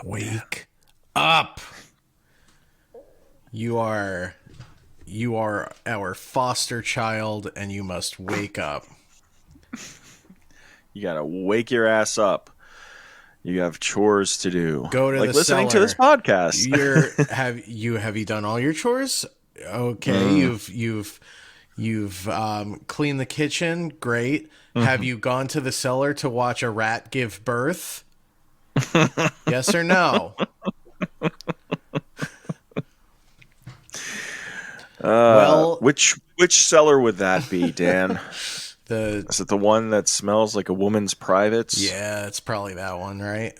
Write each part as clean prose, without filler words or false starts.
Wake up. You are our foster child and you must wake up. You gotta wake your ass up. You have chores to do. Go to like the listening cellar. to this podcast. Have you done all your chores? Okay, you've cleaned the kitchen. Great. Have you gone to the cellar to watch a rat give birth? Yes or no? Well, Which cellar would that be, Dan? the Is it the one that smells like a woman's privates? yeah, it's probably that one, right?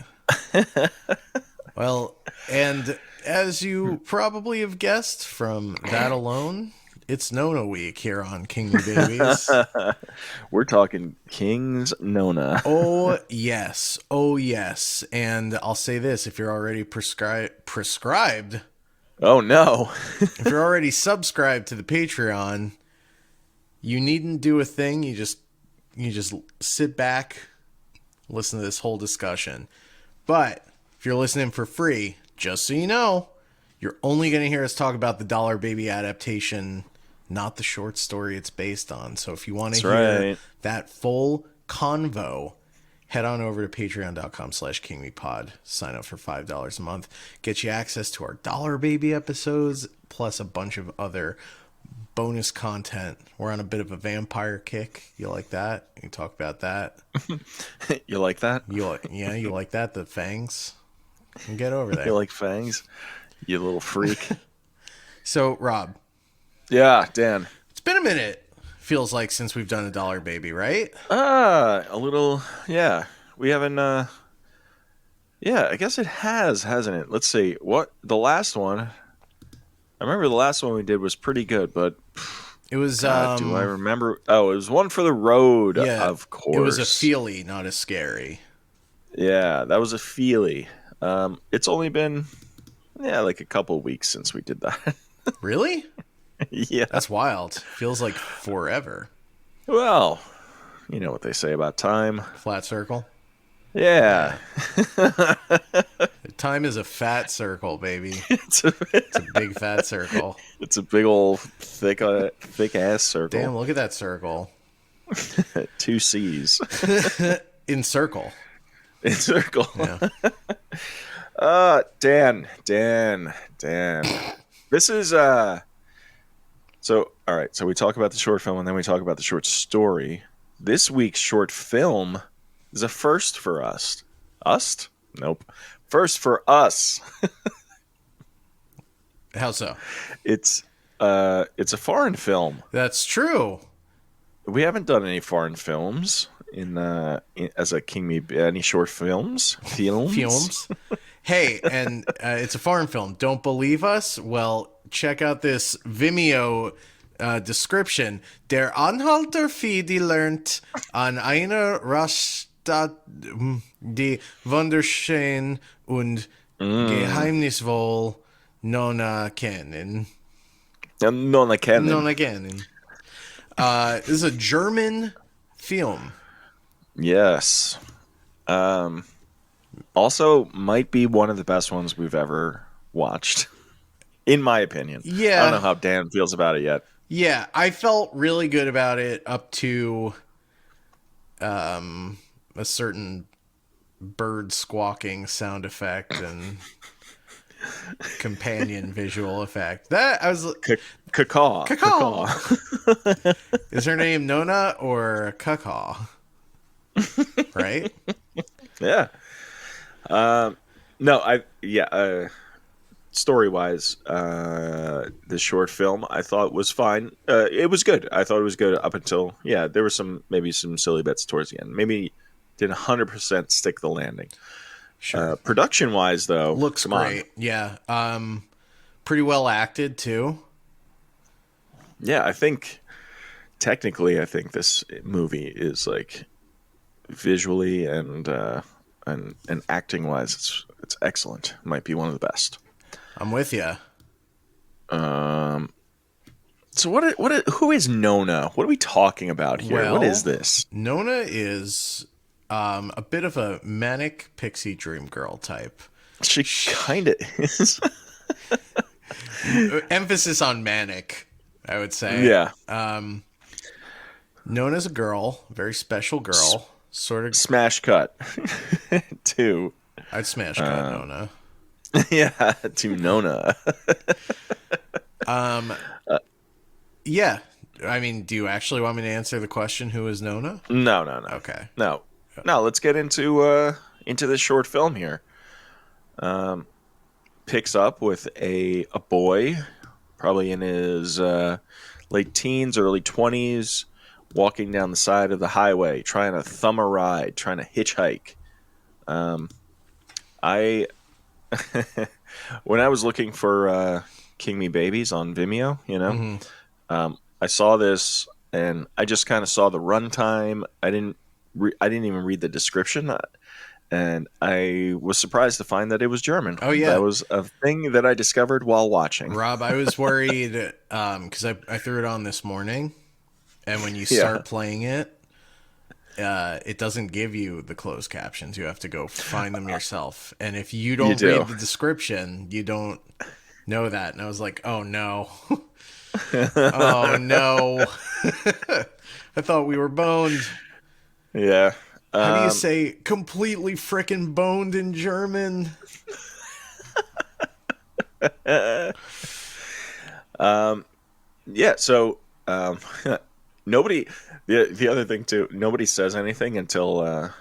Well, and as you probably have guessed from that alone, it's Nona week here on King Me Babies. We're talking King's Nona. Oh, yes. Oh, yes. And I'll say this, if you're already prescribed, Oh no. if you're already subscribed to the Patreon, you needn't do a thing. You just sit back, listen to this whole discussion. But if you're listening for free, just so you know, you're only going to hear us talk about the Dollar Baby adaptation, not the short story it's based on. So if you want to hear that full convo, head on over to patreon.com/kingmepod. Sign up for $5 a month. Get you access to our Dollar Baby episodes, plus a bunch of other bonus content. We're on a bit of a vampire kick. You like that? You can talk about that. You like that? You like that? The fangs? Get over there. You like fangs? You little freak. So, Rob. Yeah, Dan. It's been a minute, feels like, since we've done a Dollar Baby, right? A little, yeah. We haven't, yeah, I guess it has, hasn't it? Let's see. The last one, I remember the last one we did was pretty good, but it was, do I remember? Oh, it was one for the road, yeah, of course. It was a feely, not a scary. Yeah, that was a feely. It's only been, like a couple weeks since we did that. Really? Yeah. That's wild. Feels like forever. Well, you know what they say about time. Flat circle? Yeah. Time is a fat circle, baby. It's a big fat circle. It's a big old thick ass circle. Damn, look at that circle. 2 C's. In circle. In circle. Yeah. Dan. This is so all right, so we talk about the short film and then we talk about the short story. This week's short film is a first for us. Us? Nope. First for us. How so? It's a foreign film. That's true. We haven't done any foreign films as a King Me, any short films. Hey, and it's a foreign film. Don't believe us? Well, check out this Vimeo description. Der Anhalter Fidi lernt an einer Raststadt die wunderschön und geheimnisvoll Nona kennen. Nona kennen. Nona kennen. This is a German film. Yes. Also, might be one of the best ones we've ever watched, in my opinion. Yeah. I don't know how Dan feels about it yet. Yeah, I felt really good about it up to a certain bird squawking sound effect and companion visual effect. That I was Cacaw. Is her name Nona or Cacaw? Right? Yeah. No, story-wise, the short film I thought was fine. It was good. I thought it was good up until, there were maybe some silly bits towards the end. Maybe didn't 100% stick the landing. Sure. Production-wise, though, looks great. Yeah. Pretty well acted, too. Yeah, I think this movie is, like, visually and acting-wise, it's excellent. Might be one of the best. I'm with you. So who is Nona? What are we talking about here? Well, what is this? Nona is a bit of a manic pixie dream girl type. She kind of is. Emphasis on manic, I would say. Yeah. Known as a girl, very special girl. Sort of. Smash cut. To I'd smash cut Nona. yeah, to Nona. Yeah. I mean, do you actually want me to answer the question, who is Nona? No, no, no. Okay. No. No, let's get into this short film here. Picks up with a boy, probably in his late teens, early 20s, walking down the side of the highway, trying to thumb a ride, trying to hitchhike. I when I was looking for King Me Babies on Vimeo, I saw this and I just kind of saw the runtime. I didn't even read the description, and I was surprised to find that it was German. Oh, yeah. That was a thing that I discovered while watching. Rob, I was worried because I threw it on this morning, and when you start playing it, it doesn't give you the closed captions. You have to go find them yourself. And if you don't read the description, you don't know that. And I was like, oh, no. Oh, no. I thought we were boned. Yeah. How do you say completely frickin' boned in German? Yeah, so nobody the other thing too, nobody says anything until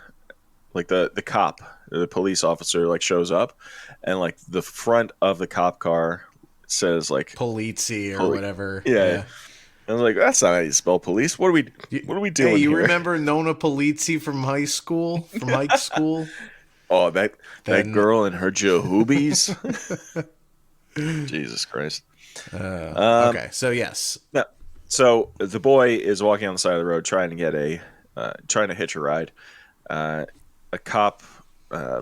like the cop, the police officer like shows up, and like the front of the cop car says like Polizzi or whatever. Yeah. I was like, that's not how you spell police. What are we doing Hey, you here? remember Nona Polizzi from high school? From high school? Oh, that girl and her jahoobies. Jesus Christ. Okay, so yes. No. So the boy is walking on the side of the road trying to hitch a ride. A cop,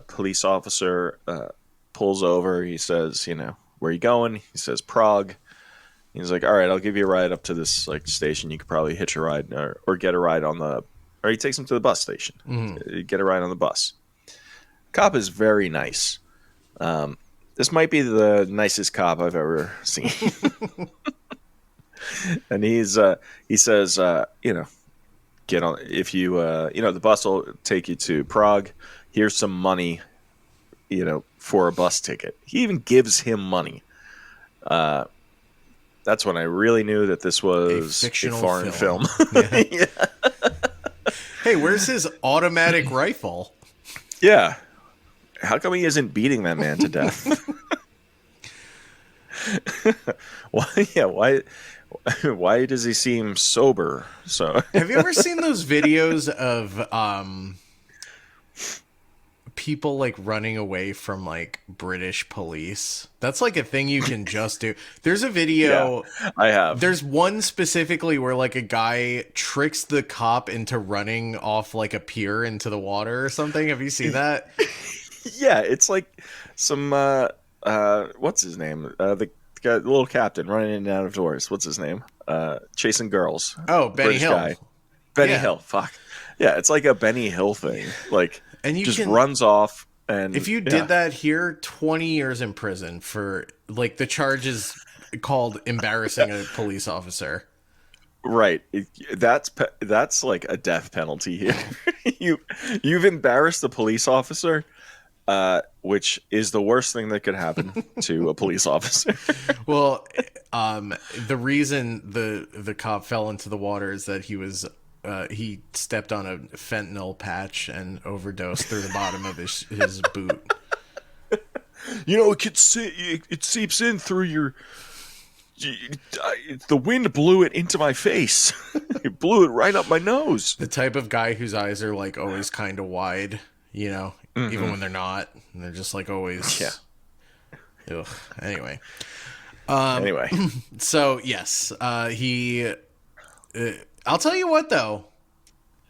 police officer, pulls over. He says, where are you going? He says, Prague. He's like, all right, I'll give you a ride up to this like station. You could probably hitch a ride or get a ride or he takes him to the bus station. Mm-hmm. Get a ride on the bus. Cop is very nice. This might be the nicest cop I've ever seen. And he says, get on, if you, the bus will take you to Prague. Here's some money, for a bus ticket. He even gives him money. That's when I really knew that this was a foreign film. Yeah. Hey, where's his automatic rifle? Yeah. How come he isn't beating that man to death? Why does he seem sober? So have you ever seen those videos of people like running away from like British police? That's like a thing you can just do. There's a video. Yeah, I have. There's one specifically where like a guy tricks the cop into running off like a pier into the water or something. Have you seen that? Yeah, it's like some what's his name? The little captain running in and out of doors. What's his name? Chasing girls. Oh, Benny Hill. Guy. Benny Hill. Fuck. Yeah, it's like a Benny Hill thing. Like, and you just runs off. And if you did that here, 20 years in prison for like the charges called embarrassing a police officer. Right. That's like a death penalty here. You've embarrassed the police officer. Which is the worst thing that could happen to a police officer. Well, the reason the cop fell into the water is that he stepped on a fentanyl patch and overdosed through the bottom of his boot. It seeps in through your. The wind blew it into my face. It blew it right up my nose. The type of guy whose eyes are like always kind of wide, mm-hmm. Even when they're not, and they're just like always. Yeah. Ugh. Anyway. So yes, he. I'll tell you what though.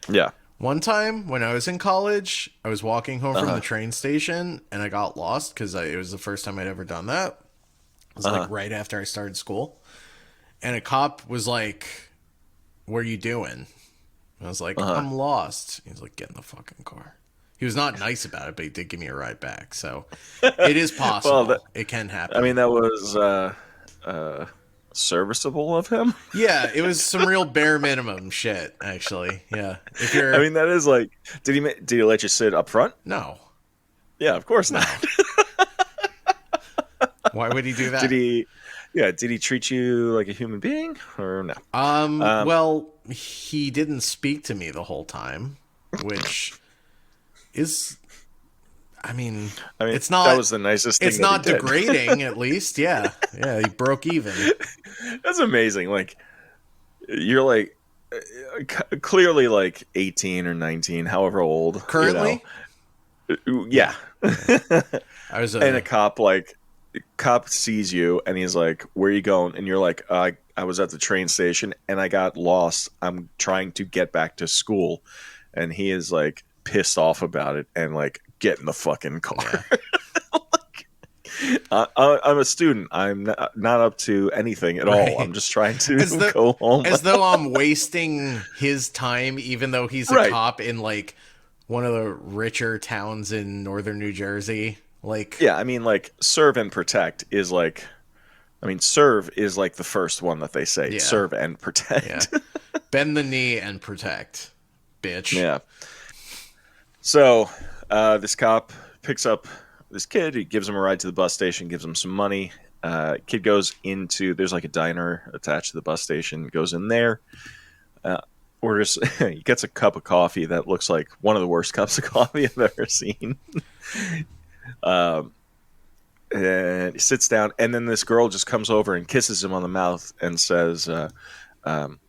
Yeah. One time when I was in college, I was walking home from the train station and I got lost because it was the first time I'd ever done that. It was like right after I started school, and a cop was like, "What are you doing?" And I was like, "I'm lost." He's like, "Get in the fucking car." He was not nice about it, but he did give me a ride back. So it is Well, that, possible. It can I mean, happen. that was uh, serviceable of him. Yeah, it was some real bare minimum shit, actually. Yeah. If I you're mean, that is like, did he let you sit up front? no, Yeah, of course not. no. Why would he do Did that? he? Yeah, did he treat you like a human being or no? Um, Well, he didn't speak to me the whole time, which is, I mean, I mean, it's that not, was the nicest thing it's that he not did. degrading. At least, yeah, yeah. He broke even. That's amazing. Like, you're like clearly like 18 or 19, however old, you know. Currently, Yeah. yeah, yeah. I was And a a cop sees you and he's like, "Where are you going?" And you're like, I was at the train station and I got lost. I'm trying to get back to school." And he is like pissed off about it and like, "Get in the fucking yeah. car." I'm a student. I'm not up to anything at all. I'm Right. just trying As to though go home. as though I'm wasting his time, even though he's a Right. cop in like one of the richer towns in northern New Jersey. Like, Yeah, I mean, like, serve and protect is like, I mean, serve is like the first one that they say. yeah, Serve and yeah. protect. Bend the knee and protect, bitch. Yeah. So this cop picks up this kid. He gives him a ride to the bus station, gives him some money. Kid goes into, there's like a diner attached to the bus station, goes in there, uh, orders, he gets a cup of coffee that looks like one of the worst cups of coffee I've ever seen. Um, and he sits down, and then this girl just comes over and kisses him on the mouth and says, um,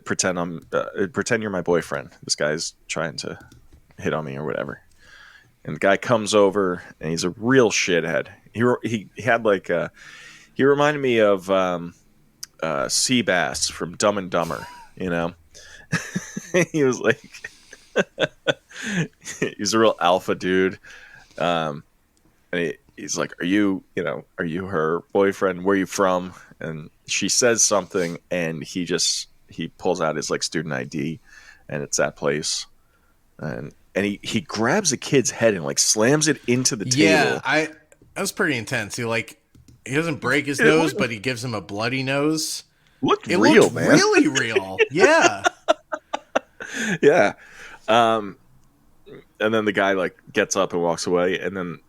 pretend you're my boyfriend. This guy's trying to hit on me or whatever." And the guy comes over and he's a real shithead. He had like he reminded me of Seabass from Dumb and Dumber. You know, he was like he's a real alpha dude. And he's like, are you her boyfriend? Where are you from?" And she says something, and he pulls out his like student ID, and it's that place, and he grabs a kid's head and like slams it into the Yeah, table. that was pretty intense. He doesn't break his It nose, but he gives him a bloody nose. looked It real, looked man. really real. Yeah. Yeah. Um, and then the guy like gets up and walks away, and then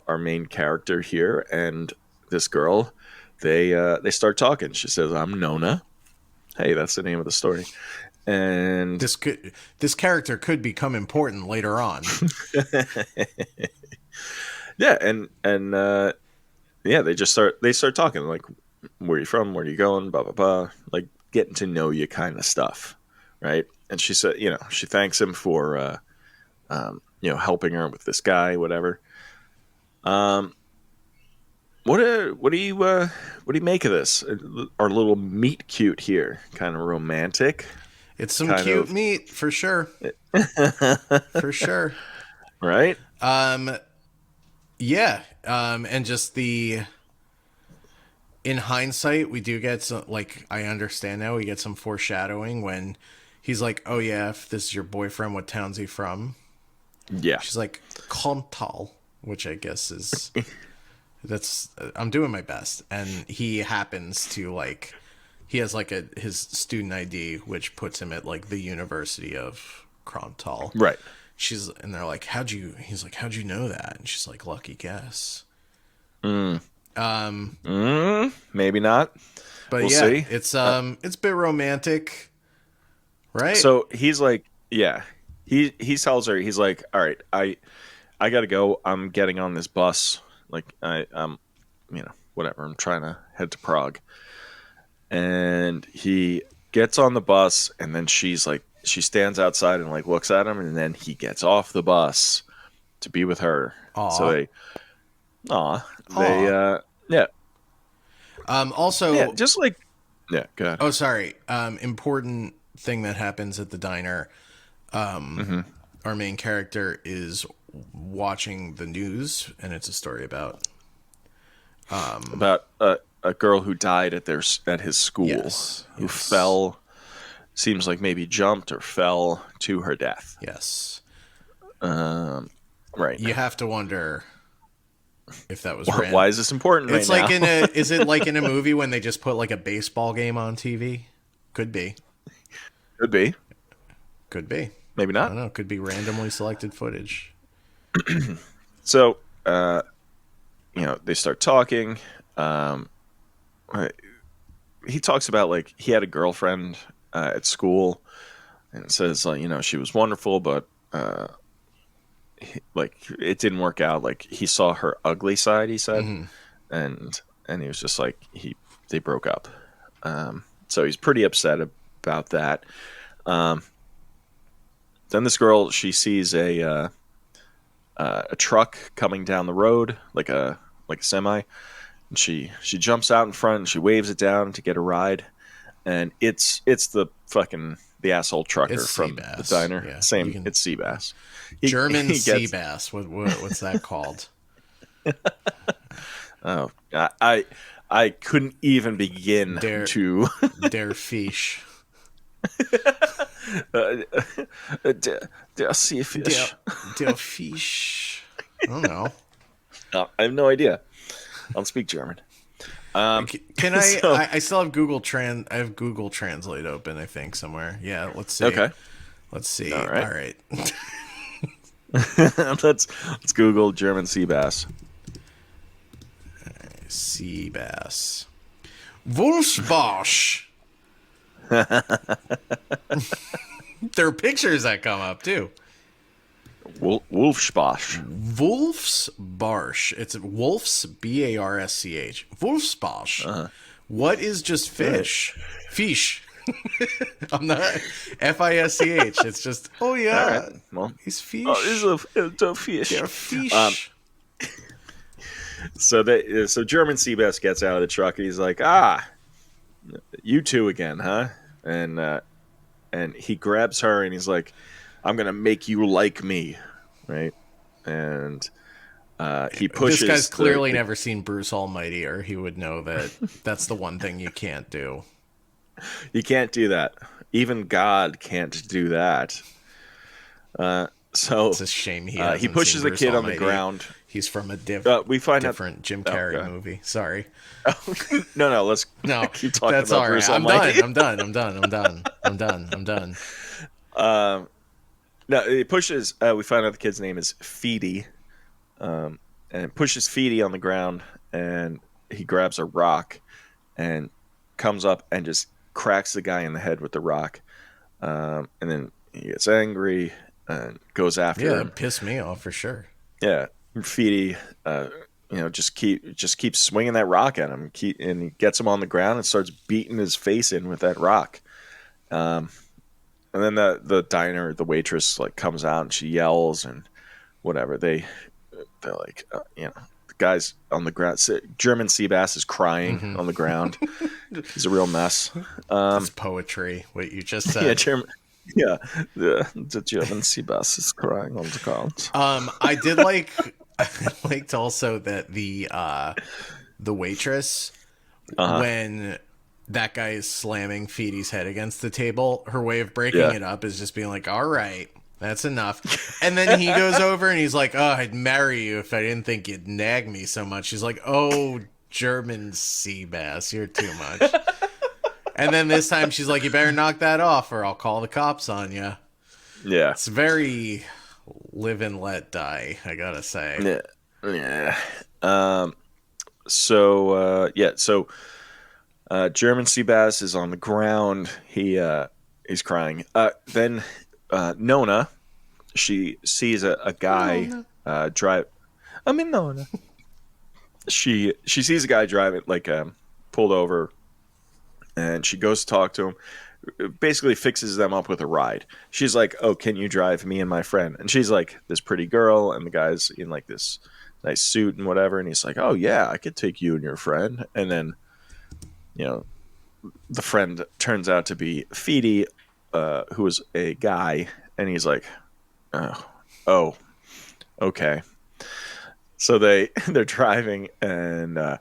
our main character here and this girl, they start talking. She says, "I'm Nona." Hey, that's the name of the story. And This character could become important later on. yeah, and yeah, they start talking like, "Where are you from? Where are you going?" Blah blah blah, like getting to know you kind of stuff, right? And she said, she thanks him for helping her with this guy, whatever. Um, what do you make of this? Our little meet cute here, kind of romantic, It's some kind cute of, meat for sure. For sure. right? Um yeah, and just in hindsight, we do get some, like, I understand now, we get some foreshadowing when he's like, "Oh yeah, if this is your boyfriend, what town's he from?" Yeah, She's like, "Kontal," which I guess is that's I'm doing my best. And he happens to like he has like his student ID, which puts him at like the University of Krontal. right. And they're like, he's like, "How'd you know that?" And she's like, "Lucky guess." Maybe not. But We'll yeah, see. it's a bit romantic, right? So he's like, yeah, he tells her, he's like, "All right, I gotta go. I'm getting on this bus. Like whatever. I'm trying to head to Prague." And he gets on the bus, and then she stands outside and like looks at him, and then he gets off the bus to be with her. So Aw. they yeah, yeah, Also, just like, yeah, go ahead. oh sorry, important thing that happens at the diner. Mm-hmm. Our main character is watching the news, and it's a story about About a girl who died at his school, yes, who yes, fell, seems like maybe jumped or fell to her death. yes. Right. You have to wonder if that was random. Why is this important It's right like now? is it like in a movie when they just put like a baseball game on TV? Could be. Could be. Could be. Maybe I not. don't know. Could be randomly selected footage. So, they start talking. Um, he talks about like he had a girlfriend at school, and says like she was wonderful, but like it didn't work out. Like he saw her ugly side. He said, and he was just like they broke up. So he's pretty upset about that. Then this girl, she sees a truck coming down the road, like a semi, and she jumps out in front and she waves it down to get a ride, and it's the asshole trucker It's from Seabass. the diner. Yeah, Same, it's Seabass. German he sea gets, bass. What's that called? oh, I couldn't even begin to Der Fish. der sea fish. Der Fish. I don't know. I have no idea. I don't speak German. Can I? So- I still have I have Google Translate open. I think somewhere. Yeah. Let's see. Okay. Let's see. All All right. right. let's Google German sea bass. Sea bass. Wolfsbarsch. There are pictures that come up too. Wolfsbarsch. Wolfsbarsch. It's Wolfs Barsch. Wolfsbarsch. What is just fish? Fish. I'm not Fisch. It's just All yeah. right. Well, He's fish. it's a fish. They're fish. So German sea bass gets out of the truck and he's like, you two again, huh? And he grabs her and he's like, I'm gonna make you like me, right? And he pushes. This guy's clearly never seen Bruce Almighty, or he would know that that's the one thing you can't do. You can't do that. Even God can't do that. So It's a shame he pushes seen the Bruce kid Almighty. on the ground. He's from a We find out. different Jim Carrey Okay. movie. Sorry. No, let's No, keep talking that's about all Bruce right. I'm Almighty. done. I'm done. No, it pushes. We find out the kid's name is Feedy, and it pushes Feedy on the ground, and he grabs a rock, and comes up and just cracks the guy in the head with the rock, and then he gets angry and goes after Yeah, him. it pissed me off for sure. Yeah, Feedy, just keeps swinging that rock at him, and he gets him on the ground and starts beating his face in with that rock. And then the diner, the waitress like comes out and she yells and whatever. They're like, the guy's on the ground. German sea bass is crying on the ground. He's a real mess. It's poetry. What you just said. Yeah, the German sea bass is crying on the ground. I did like. I liked also that the waitress when that guy is slamming Feedy's head against the table, her way of breaking it up is just being like, all right, that's enough. And then he goes over and he's like, oh, I'd marry you if I didn't think you'd nag me so much. She's like, oh, German sea bass, you're too much. And then this time she's like, you better knock that off or I'll call the cops on you. Yeah. It's very live and let die, I gotta say. Yeah. So German sea bass is on the ground. He's crying. Then Nona, she sees a guy drive. I'm in Nona. She sees a guy driving pulled over, and she goes to talk to him. Basically fixes them up with a ride. She's like, oh, can you drive me and my friend? And she's like this pretty girl, and the guy's in like this nice suit and whatever, and he's like, oh yeah, I could take you and your friend. And then the friend turns out to be Feedy, who is a guy, and he's like, oh okay. So they're driving, and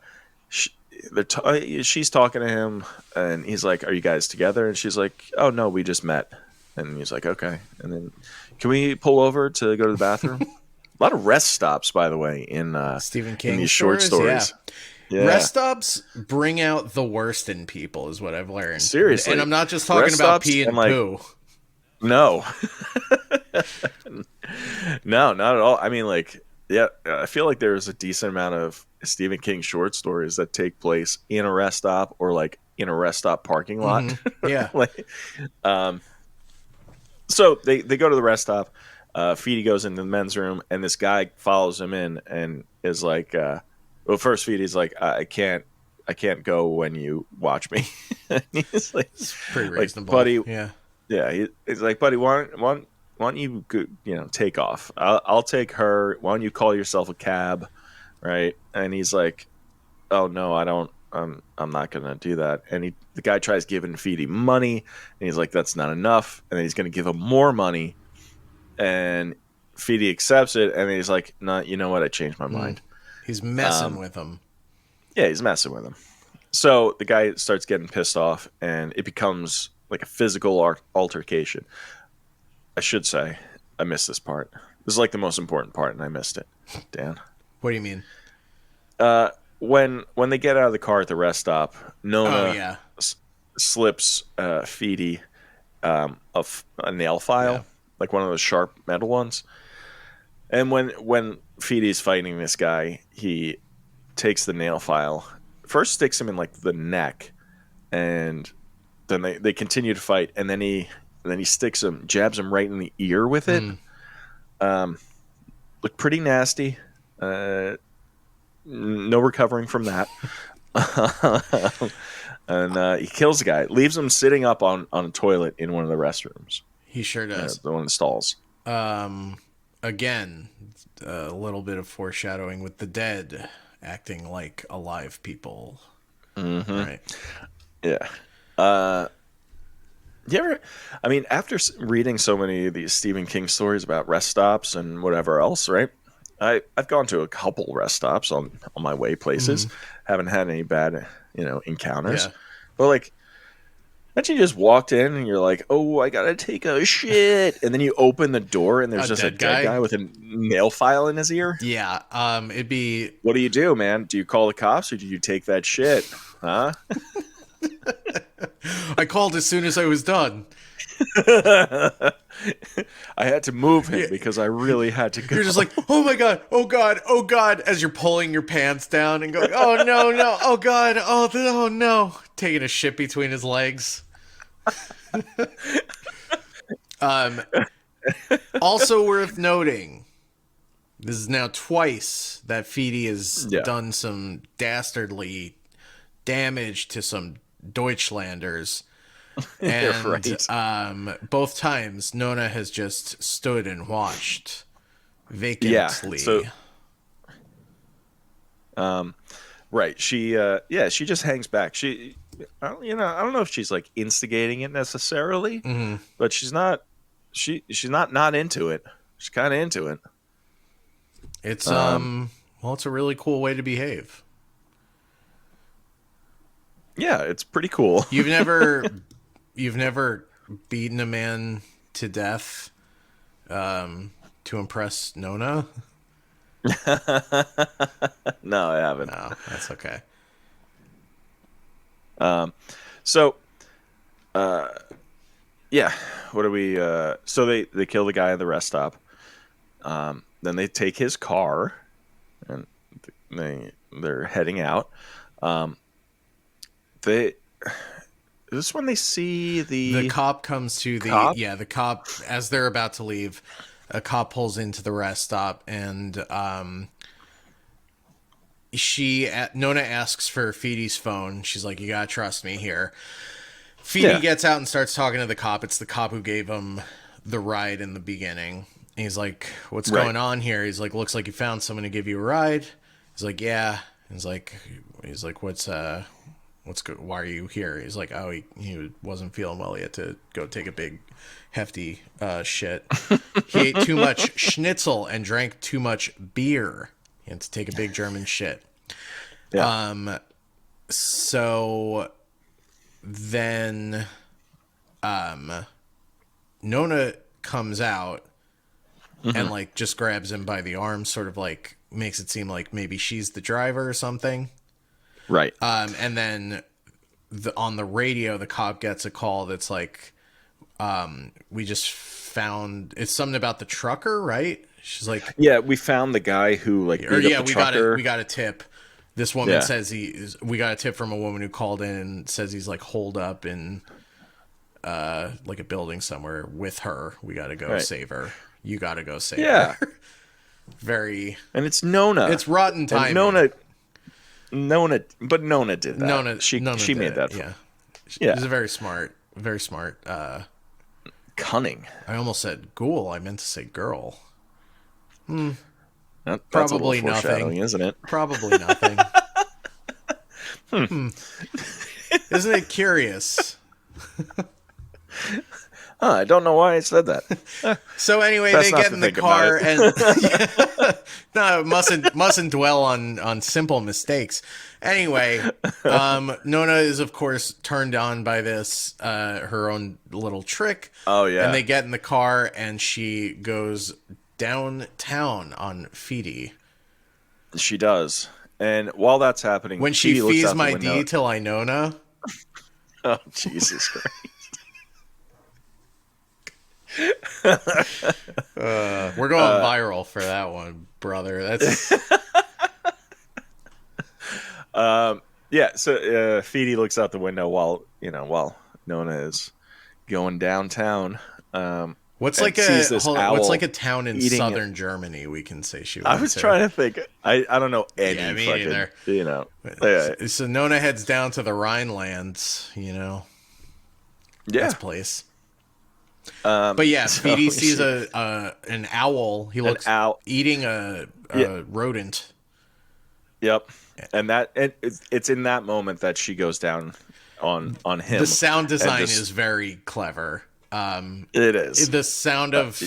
she's talking to him, and he's like, are you guys together? And she's like, oh no, we just met. And he's like, okay. And then, can we pull over to go to the bathroom? A lot of rest stops, by the way, Stephen in King these short stories, yeah. stories. Yeah, Rest stops bring out the worst in people, is what I've learned. And seriously. I'm not just talking Rest about stops pee and and like, poo. no, no, not at all. I mean, like, yeah, I feel like there's a decent amount of Stephen King short stories that take place in a rest stop or like in a rest stop parking lot. Yeah. Like, so they go to the rest stop. Feedy goes into the men's room, and this guy follows him in and is like, well, first Feedy's like, I can't go when you watch me. He's It's pretty like, reasonable. buddy, Yeah. yeah, he's like, buddy, why don't you go, take off? I'll take her. Why don't you call yourself a cab, right? And he's like, oh no, I don't. I'm not gonna do that. And the guy tries giving Feedy money, and he's like, that's not enough. And then he's gonna give him more money, and Feedy accepts it, and he's like, no, you know what? I changed my mind. He's messing with him. Yeah, he's messing with him. So the guy starts getting pissed off, and it becomes like a physical altercation. I should say, I missed this part. This is like the most important part, and I missed it. Dan. What do you mean? When they get out of the car at the rest stop, Oh, Nona yeah. slips Feedy a nail file, Yeah. like one of those sharp metal ones. And when Feedy's fighting this guy, he takes the nail file, first sticks him in like the neck, and then they continue to fight, and then he jabs him right in the ear with it. Looked pretty nasty. No recovering from that. And he kills the guy, leaves him sitting up on a toilet in one of the restrooms. He sure does. The one in the stalls. Again, a little bit of foreshadowing with the dead acting like alive people. Right. Yeah. You ever? I mean, after reading so many of these Stephen King stories about rest stops and whatever else, right? I've gone to a couple rest stops on my way places. Haven't had any bad, encounters. Yeah. But like, imagine you just walked in and you're like, "Oh, I gotta take a shit," and then you open the door and there's just a dead guy with a nail file in his ear. Yeah. It'd be. What do, man? Do you call the cops or do you take that shit? Huh? I called as soon as I was done. I had to move him because I really had to go. You're just like, oh my god, oh god, oh god, as you're pulling your pants down and going, oh no, no, oh god, oh no, taking a shit between his legs. Also worth noting, this is now twice that Feedy has done some dastardly damage to some Deutschlanders. And right. Both times Nona has just stood and watched vacantly. Yeah, so right, she she just hangs back. I don't know if she's like instigating it necessarily, but she's not not into it. She's kind of into it. It's it's a really cool way to behave. Yeah, it's pretty cool. You've never beaten a man to death to impress Nona? No, I haven't. No, that's okay. Yeah, what do we so they kill the guy at the rest stop. Then they take his car and they're heading out. This when they see the cop comes to cop? the cop, as they're about to leave, a cop pulls into the rest stop, and Nona asks for Feedy's phone. She's like, you gotta trust me here. Feedy gets out and starts talking to the cop. It's the cop who gave him the ride in the beginning. And he's like, what's going on here? He's like, looks like you found someone to give you a ride. He's like, yeah. He's like, why are you here? He's like, oh, he wasn't feeling well. He had to go take a big, hefty shit. He ate too much schnitzel and drank too much beer. He had to take a big German shit. Yeah. So then Nona comes out and like just grabs him by the arm, sort of like makes it seem like maybe she's the driver or something. Right. And then on the radio, the cop gets a call that's like, we just found, it's something about the trucker, right? She's like, yeah, we found the guy who like beat up the trucker. we got a tip. This woman Yeah. says we got a tip from a woman who called in and says he's like holed up in like a building somewhere with her. We got to go save her. You got to go save her. Very. And it's Nona. It's rotten timing. And Nona did that. Nona she did made that. Yeah. Yeah. She's a very smart. Cunning. I almost said ghoul. I meant to say girl. That's Probably a little foreshadowing, nothing. isn't it? Probably nothing. Isn't it curious? I don't know why I said that. So anyway, Best they not get to in the think about car it. and mustn't dwell on simple mistakes. Anyway, Nona is of course turned on by this her own little trick. Oh yeah. And they get in the car and she goes downtown on Feedy. She does. And while that's happening, When she Feedy looks fees out the my window. D till I Nona. Oh Jesus Christ. We're going viral for that one, brother. That's Yeah, so Feedy looks out the window while Nona is going downtown. what's and like sees this what's owl like a town in eating southern Germany we can say she went I was to. trying to think. I don't know any Yeah, me fucking, neither. Yeah. So Nona heads down to the Rhinelands, Yeah. this place. But yeah, so Feedy sees an owl. He looks owl. eating a rodent. Yep. And it's in that moment that she goes down on him. The sound design just- is very clever. It is. The sound of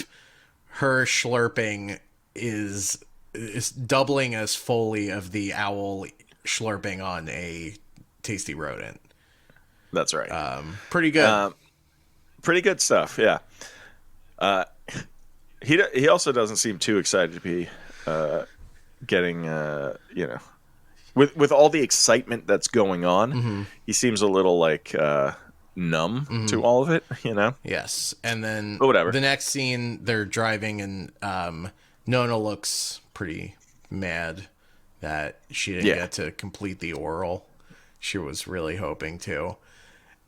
her slurping is doubling as Foley of the owl slurping on a tasty rodent. That's right. Pretty good. Pretty good stuff, yeah. He also doesn't seem too excited to be getting with all the excitement that's going on. He seems a little like numb to all of it, Yes. And then But whatever. the next scene, they're driving and Nona looks pretty mad that she didn't get to complete the oral. She was really hoping to.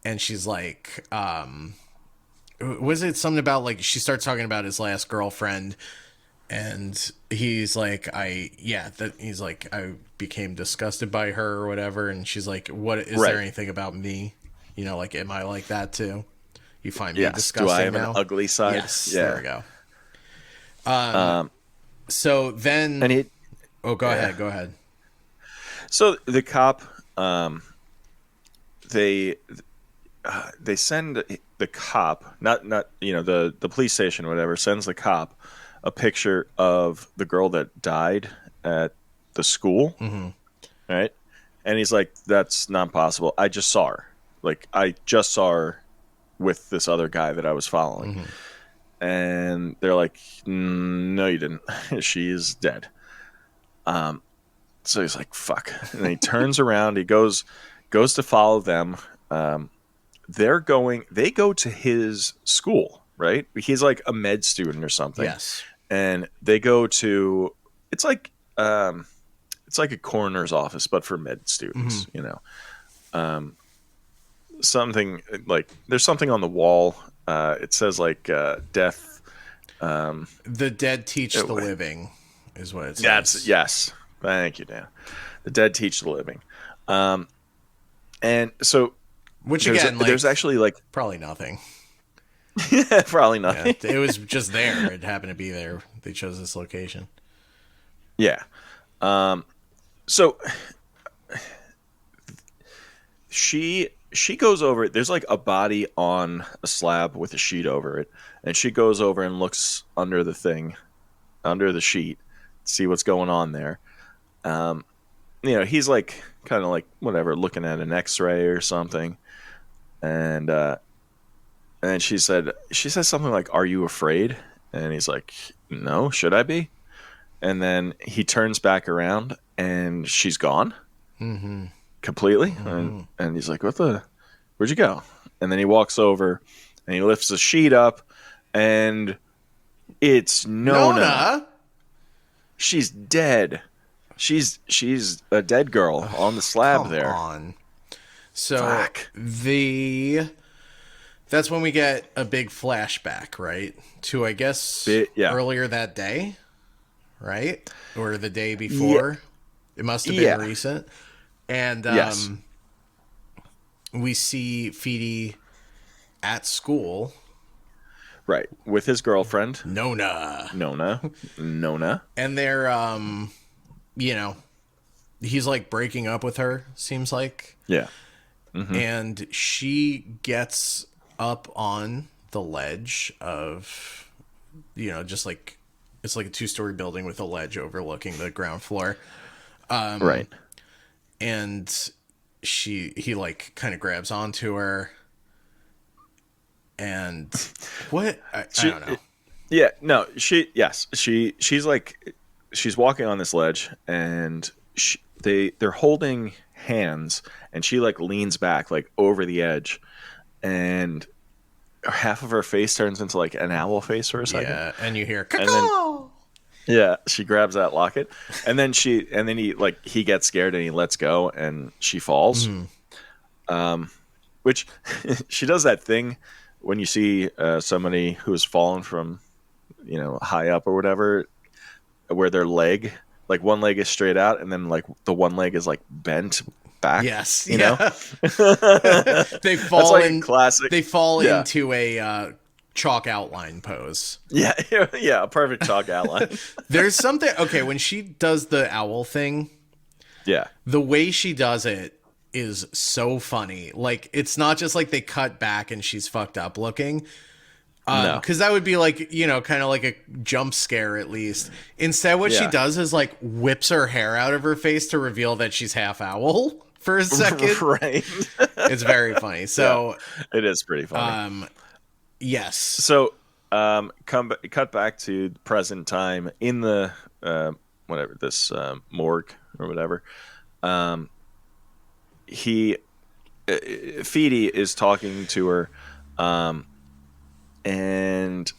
And she's like, was it something about like she starts talking about his last girlfriend and he's like, I became disgusted by her or whatever. And she's like, what is there anything about me? Like, am I like that too? You find me disgusting do I have now? an ugly side? Yes, Yeah. there we go. So then, And he, go ahead. so the cop, they send the cop, not the police station or whatever, sends the cop a picture of the girl that died at the school, right? And he's like, "That's not possible. I just saw her. Like, I just saw her with this other guy that I was following." And they're like, "No, you didn't. She's dead." So he's like, "Fuck!" And he turns around. He goes to follow them. They go to his school, right? He's like a med student or something. Yes. And they go to, it's like a coroner's office, but for med students, something like, there's something on the wall. It says like, death. The dead teach the living is what it says. Yes. Thank you, Dan. The dead teach the living. And so, Which again, there's actually like probably nothing. probably nothing. Yeah, it was just there. It happened to be there. They chose this location. Yeah. So she goes over. There's like a body on a slab with a sheet over it, and she goes over and looks under the sheet, see what's going on there. He's like kind of like whatever, looking at an X-ray or something, and And she says something like, "Are you afraid?" And he's like, "No, should I be?" And then he turns back around and she's gone completely. And he's like, where'd you go? And then he walks over and he lifts the sheet up and it's Nona. Nona. She's dead. She's a dead girl on the slab Come there. on. So Fuck. that's when we get a big flashback, right? To, I guess, Yeah. earlier that day, right? Or the day before. It must have been recent. And Yes. we see Feedy at school. Right. With his girlfriend. Nona. Nona. And they're, he's like breaking up with her, seems like. Yeah. And she gets up on the ledge of, just like, it's like a 2-story building with a ledge overlooking the ground floor. Right. And he like kind of grabs onto her. And what? I don't know. Yeah, no, she's like, she's walking on this ledge and they're holding hands and she like leans back like over the edge and half of her face turns into like an owl face for a second. Yeah, and you hear and then, yeah, she grabs that locket and then he gets scared and he lets go and she falls. Which she does that thing when you see somebody who has fallen from high up or whatever, where their leg, like one leg is straight out and then like the one leg is like bent back. Yes, you know. They fall like in classic. They fall into a chalk outline pose. Yeah, a perfect chalk outline. There's something. Okay, when she does the owl thing, yeah, the way she does it is so funny. Like, it's not just like they cut back and she's fucked up looking. No. Because that would be like, kind of like a jump scare at least. Instead, what she does is like whips her hair out of her face to reveal that she's half owl for a second. Right. It's very funny. So it is pretty funny. Yes. So cut back to present time in the this morgue or whatever. Feedy is talking to her, and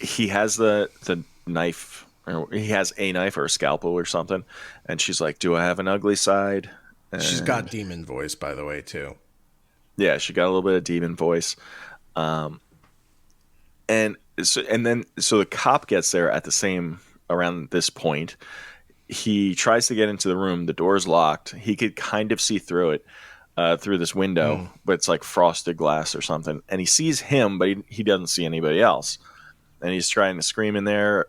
he has the knife, or he has a knife or a scalpel or something, and she's like, "Do I have an ugly side?" And she's got demon voice, by the way, too. Yeah, she got a little bit of demon voice, and so the cop gets there at the same around this point. He tries to get into the room. The door's locked. He could kind of see through it. Through this window, but it's like frosted glass or something. And he sees him, but he doesn't see anybody else. And he's trying to scream in there,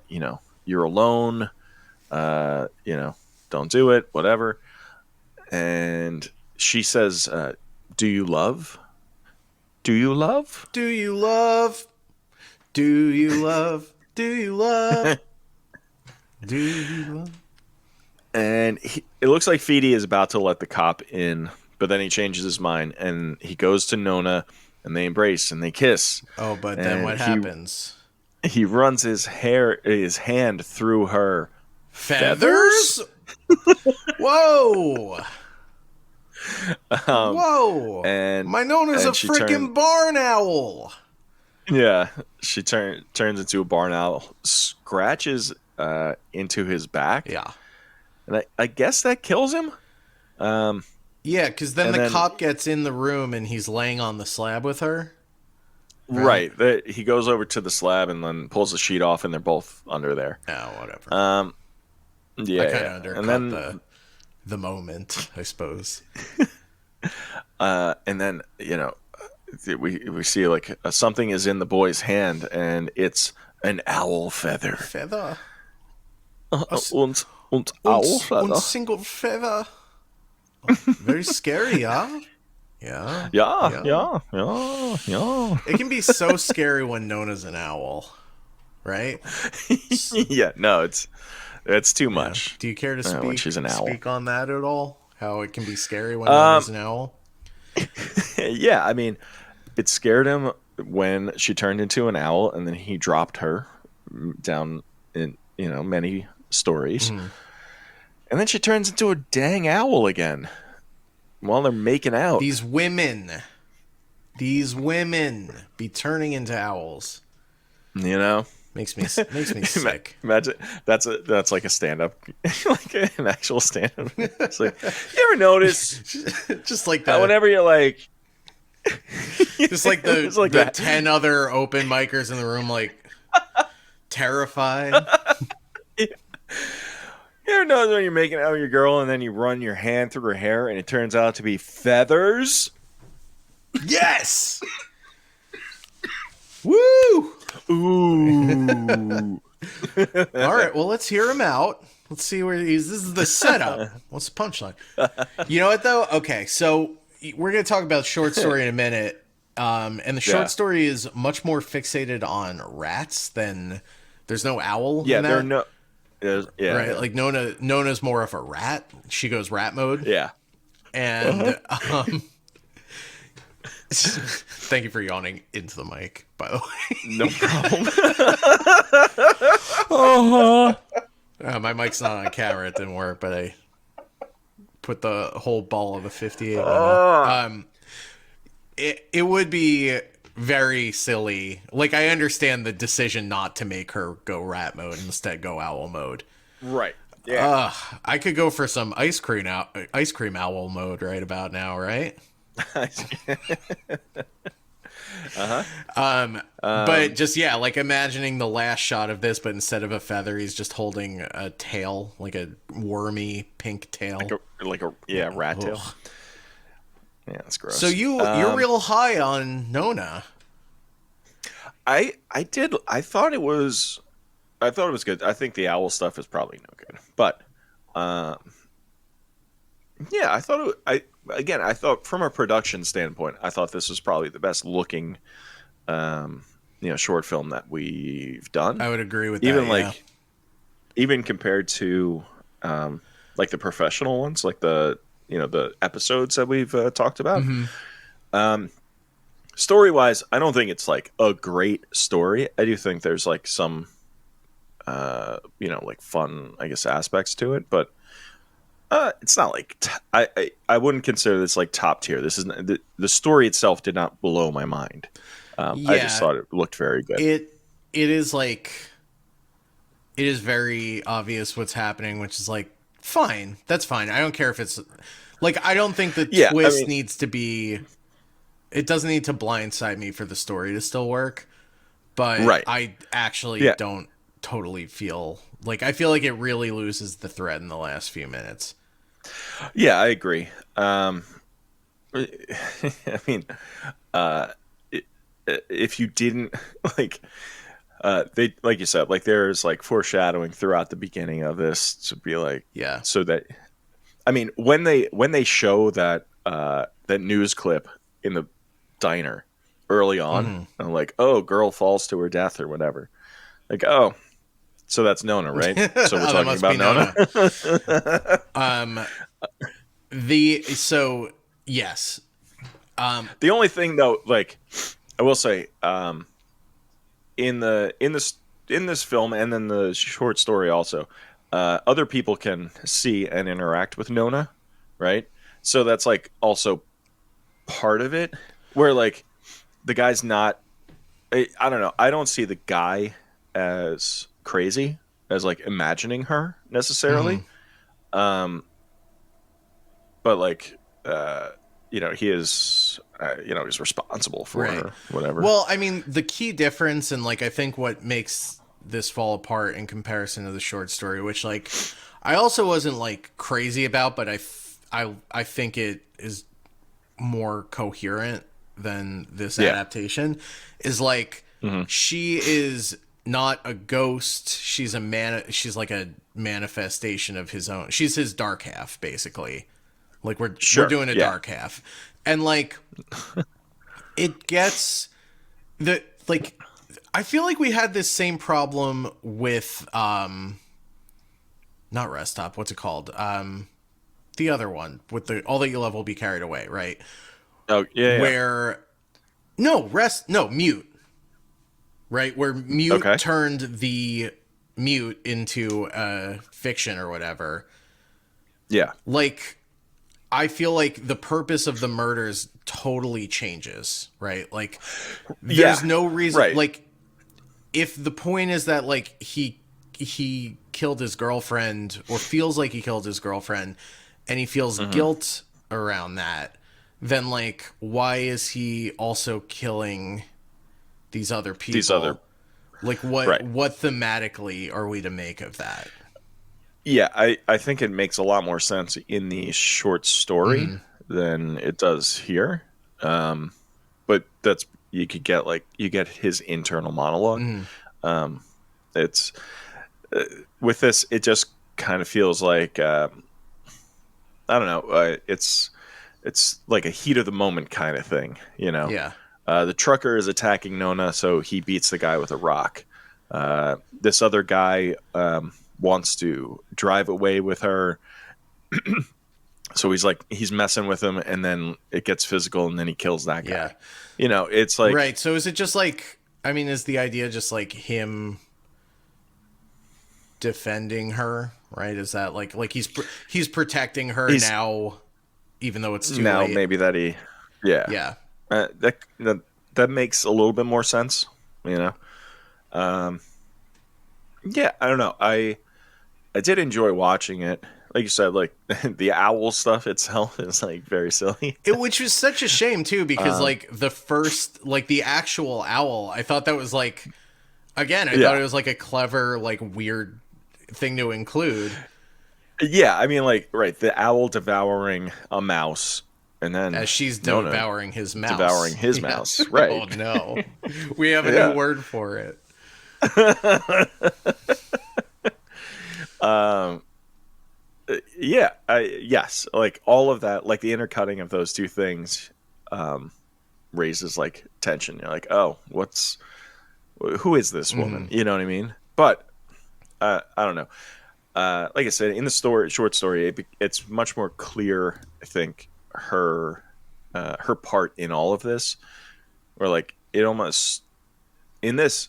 you're alone, don't do it, whatever. And she says, do you love? Do you love? Do you love? Do you love? Do you love? Do you love? And it looks like Feedy is about to let the cop in, but then he changes his mind and he goes to Nona and they embrace and they kiss. Oh, but then what happens? He runs his hand through her feathers. Whoa! Whoa! And my Nona's a freaking barn owl. Yeah, she turns into a barn owl, scratches into his back. Yeah, and I guess that kills him. Yeah, because then the cop gets in the room and he's laying on the slab with her. Right. He goes over to the slab and then pulls the sheet off, and they're both under there. Oh, whatever. Yeah. I kind of undercut the moment, I suppose. And then we see like something is in the boy's hand, and it's an owl feather. Feather. Und owl feather. One single feather. Very scary, yeah? Yeah. It can be so scary when Nona's an owl, right? Yeah, no, it's too much. Yeah. Do you care to speak on that at all? How it can be scary when Nona's an owl? Yeah, I mean, it scared him when she turned into an owl, and then he dropped her down in many stories, and then she turns into a dang owl again while they're making out. These women be turning into owls. You know, makes me sick. Imagine that's like a stand-up, like an actual stand-up. It's like, you ever notice, just like that whenever you're like, just like the like the that. 10 other open micers in the room, like terrified. You ever notice when you're making out with your girl and then you run your hand through her hair and it turns out to be feathers? Yes. Woo! Ooh. All right, well, let's hear him out. Let's see where he's. This is the setup. What's the punchline? You know what, though? Okay, so we're going to talk about short story in a minute. And the short story is much more fixated on rats than... There's no owl in that. There are no... right, yeah. Like Nona's more of a rat. She goes rat mode. Yeah. And... Thank you for yawning into the mic, by the way. No problem. My mic's not on camera. It didn't work, but I put the whole ball of a 58 on it. It would be very silly. Like, I understand the decision not to make her go rat mode and instead go owl mode. Right. Yeah. I could go for some ice cream owl mode right about now, right? But just, like imagining the last shot of this, but instead of a feather, he's just holding a tail, like a wormy pink tail, like a rat tail. Yeah, that's gross. So you're real high on Nona. I thought it was good. I think the owl stuff is probably no good, but I thought I thought from a production standpoint, I thought this was probably the best looking, short film that we've done. I would agree with that. Even compared to, like the professional ones, like the episodes that we've talked about. Mm-hmm. Story wise, I don't think it's like a great story. I do think there's like some, like fun, I guess, aspects to it, but. It's not like I wouldn't consider this like top tier. This is the story itself did not blow my mind. I just thought it looked very good. It is very obvious what's happening, which is like fine. That's fine. I don't care if it's like I don't think the twist needs to be. It doesn't need to blindside me for the story to still work. But I actually don't totally feel like I feel like it really loses the thread in the last few minutes. Yeah, I agree. I mean, if you didn't like, they like you said, like there's like foreshadowing throughout the beginning of this to be like, so that I mean, when they show that that news clip in the diner early on, I'm like, oh, girl falls to her death or whatever, like, oh. So that's Nona, right? So we're talking about Nona. Yes. The only thing though, like I will say, in this film and then the short story also, other people can see and interact with Nona, right? So that's like also part of it, where like the guy's not. I don't know. I don't see the guy as crazy as like imagining her necessarily, but like he is he's responsible for her, whatever. Well, I mean, the key difference and like I think what makes this fall apart in comparison to the short story, which like I also wasn't like crazy about, but I think it is more coherent than this adaptation, is like she is not a ghost. She's she's like a manifestation of his own. She's his dark half, basically. Like we're doing a dark half. And like it gets like I feel like we had this same problem with not Rest Stop, what's it called? The other one with the All That You Love Will Be Carried Away, right? Oh, yeah. Where No, mute. Right, where mute Okay. turned the mute into fiction or whatever. Yeah. Like, I feel like the purpose of the murders totally changes, right? Like, Yeah. there's no reason. Right. Like, if the point is that like he killed his girlfriend or feels like he killed his girlfriend, and he feels guilt around that, then like, why is he also killing these other people? These other. Like, what Right. thematically are we to make of that? Yeah, I think it makes a lot more sense in the short story than it does here. But that's you get his internal monologue. It's with this, it just kind of feels like I don't know. It's like a heat of the moment kind of thing, you know. Yeah. The trucker is attacking Nona, so he beats the guy with a rock. This other guy wants to drive away with her, so he's messing with him, and then it gets physical, and then he kills that guy. Yeah. You know, it's like Right. So is it just like, I mean, is the idea just like him defending her, right? Is that like he's protecting her now, even though it's too now late? maybe that yeah. Yeah. That makes a little bit more sense, you know. Yeah, I don't know. I did enjoy watching it. Like you said, like the owl stuff itself is like very silly. Which was such a shame too, because like the first, like the actual owl, I thought that was like, again, I thought it was like a clever, like weird thing to include. Yeah, I mean, like, right, the owl devouring a mouse, and then As she's Nona devouring his mouse. devouring his mouse, right? Oh no, we have a new word for it. Yeah, yes, like all of that, like the intercutting of those two things, raises like tension. You're like, oh, who is this woman? You know what I mean? But I don't know. Like I said, in the short story, it's much more clear. I think her part in all of this, or like it almost in the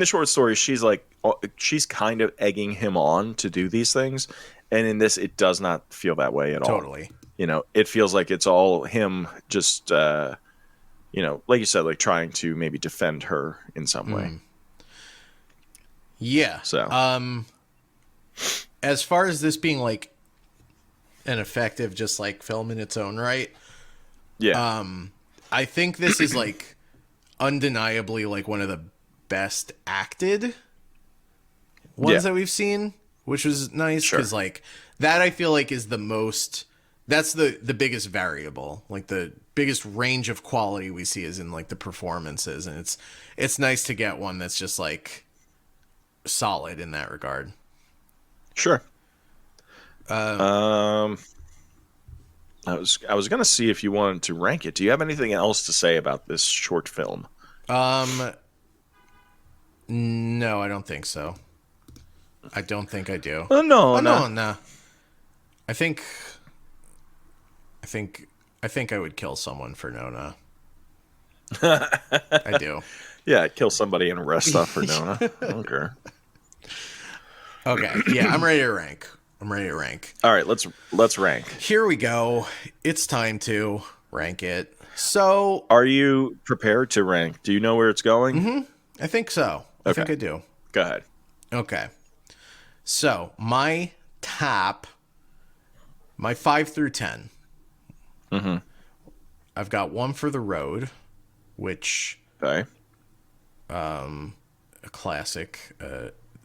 short story, she's kind of egging him on to do these things, and in this, it does not feel that way at all. Totally. You know, it feels like it's all him just you know, like you said, like trying to maybe defend her in some way. Yeah. So as far as this being like an effective, just like film in its own right, yeah, I think this is like undeniably like one of the best acted ones that we've seen, which was nice because like that I feel like is the most, that's the biggest variable, like the biggest range of quality we see is in like the performances, and it's nice to get one that's just like solid in that regard. Sure. I was gonna see if you wanted to rank it. Do you have anything else to say about this short film? No, I don't think so. I don't think I do. No, No. I think I would kill someone for Nona. I do. Yeah, kill somebody and arrest stuff for Nona. Okay. Okay. Yeah, I'm ready to rank. All right, let's rank. Here we go. It's time to rank it. So, are you prepared to rank? Do you know where it's going? I think so. I think I do. Go ahead. Okay. So, my top, my 5 through 10. I've got one for The Road, which Okay. a classic.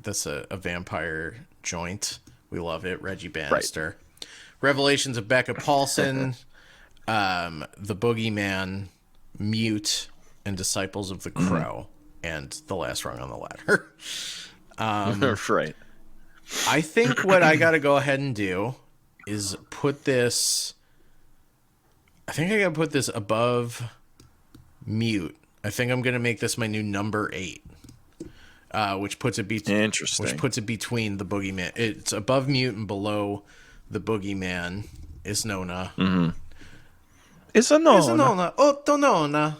That's a vampire joint. We love it. Reggie Bannister. Right. Revelations of Becca Paulson, The Boogeyman, Mute, and Disciples of the Crow, and The Last Rung on the Ladder. Right. I think what I got to go ahead and do is put this. I think I got to put this above Mute. I think I'm going to make this my new number 8. Which puts it Interesting. Which puts it between the Boogeyman. It's above Mute and below the Boogeyman is Nona. It's a Nona. It's a Nona. Otto Nona.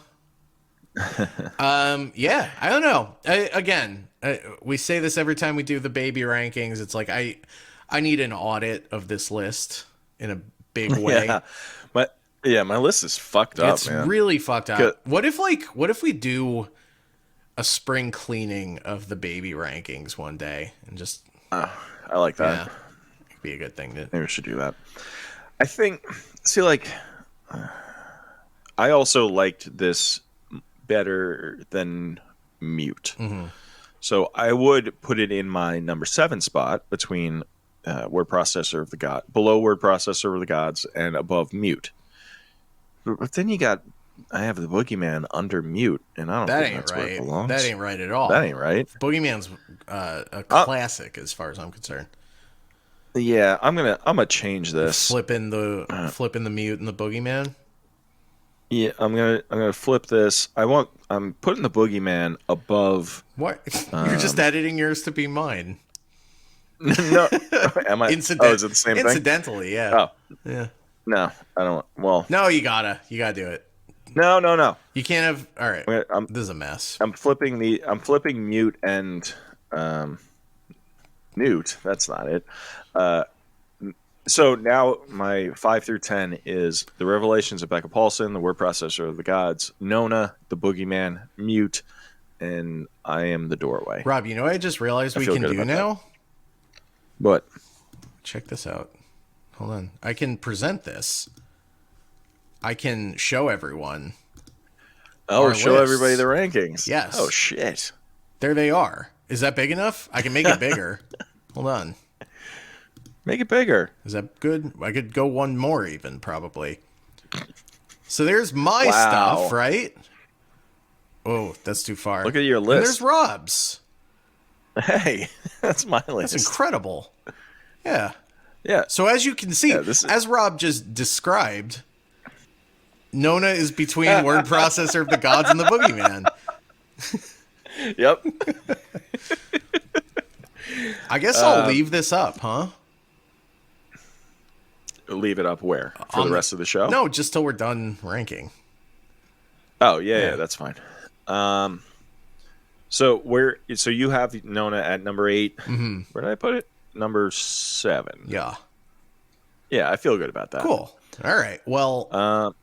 Yeah, I don't know. We say this every time we do the baby rankings. It's like I need an audit of this list in a big way. Yeah, my list is fucked up, It's man. really fucked Good. up. What if we do a spring cleaning of the baby rankings one day and just I like that. yeah, it'd be a good thing to. Maybe we should do that. I think. See, like, I also liked this better than Mute. Mm-hmm. So I would put it in my number 7 spot between Word Processor of the God, below Word Processor of the Gods, and above Mute. But then I have the Boogeyman under Mute, and I don't That think ain't that's where it right. belongs. That ain't right at all. That ain't right. Boogeyman's a classic as far as I'm concerned. Yeah, I'm gonna change this. Flipping the Mute and the Boogeyman. Yeah, I'm gonna flip this. I'm putting the Boogeyman above. What? You're just editing yours to be mine. No, am I? Oh, is it the same thing? Incidentally, yeah. Oh, Yeah. no, I don't. Well, No, you gotta do it. no. You can't have. All right. I'm This is a mess. I'm flipping Mute and Newt. That's not it. So now my 5 through 10 is the Revelations of Becca Paulson, the Word Processor of the Gods, Nona, the Boogeyman, Mute, and I Am the Doorway. Rob, you know what I just realized we feel can good do about now? But Check this out. Hold on. I can present this. I can show everyone. Our show lists. everybody the rankings. Yes. Oh shit. There they are. Is that big enough? I can make it bigger. Hold on. Make it bigger. Is that good? I could go one more even, probably. So there's my Wow. stuff, right? Oh, that's too far. Look at your And list. there's Rob's. Hey, that's my list. That's incredible. Yeah. Yeah. So as you can see, as Rob just described, Nona is between Word Processor of the Gods and the Boogeyman. Yep. I guess I'll leave this up, huh? Leave it up where? For the rest of the show? No, just till we're done ranking. Oh, yeah, that's fine. So you have Nona at number 8. Mm-hmm. Where did I put it? Number 7. Yeah. Yeah, I feel good about that. Cool. All right. Well,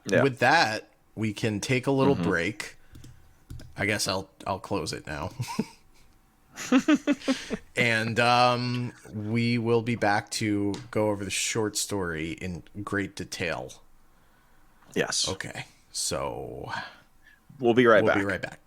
yeah. with that, we can take a little break. I guess I'll close it now. And we will be back to go over the short story in great detail. Yes. Okay. So We'll be right we'll back. be right back.